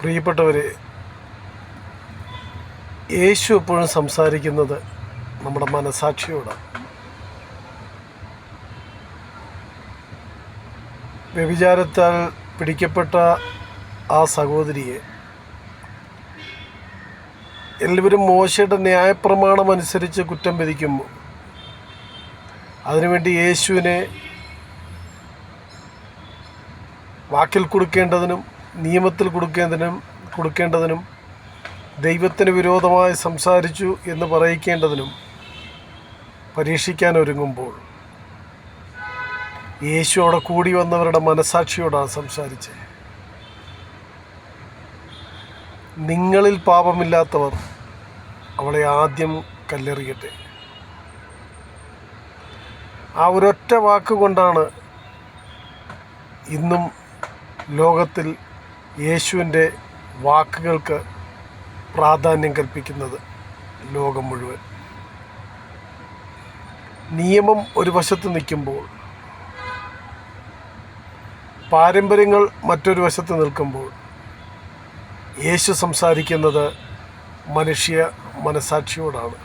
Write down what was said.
പ്രിയപ്പെട്ടവരെ, യേശു എപ്പോഴും സംസാരിക്കുന്നത് നമ്മുടെ മനസാക്ഷിയോടാണ്. വ്യഭിചാരത്താൽ പിടിക്കപ്പെട്ട ആ സഹോദരിയെ എല്ലാവരും മോശയുടെ ന്യായപ്രമാണം അനുസരിച്ച് കുറ്റം വിധിക്കുമ്പോൾ അതിനുവേണ്ടി യേശുവിനെ വാക്കിൽ കൊടുക്കേണ്ടതിനും നിയമത്തിൽ കൊടുക്കേണ്ടതിനും ദൈവത്തിന് വിരോധമായി സംസാരിച്ചു എന്ന് പറയിക്കേണ്ടതിനും പരീക്ഷിക്കാൻ ഒരുങ്ങുമ്പോൾ യേശു അവിടെ കൂടി വന്നവരുടെ മനസാക്ഷിയോടാണ് സംസാരിച്ചത്. നിങ്ങളിൽ പാപമില്ലാത്തവർ അവളെ ആദ്യം കല്ലെറിയട്ടെ. ആ ഒരൊറ്റ വാക്കുകൊണ്ടാണ് ഇന്നും ലോകത്തിൽ യേശുവിൻ്റെ വാക്കുകൾക്ക് പ്രാധാന്യം കൽപ്പിക്കുന്നത് ലോകം മുഴുവൻ. നിയമം ഒരു വശത്ത് നിൽക്കുമ്പോൾ, പാരമ്പര്യങ്ങൾ മറ്റൊരു വശത്ത് നിൽക്കുമ്പോൾ, യേശു സംസാരിക്കുന്നത് മനുഷ്യ മനസാക്ഷിയോടാണ്.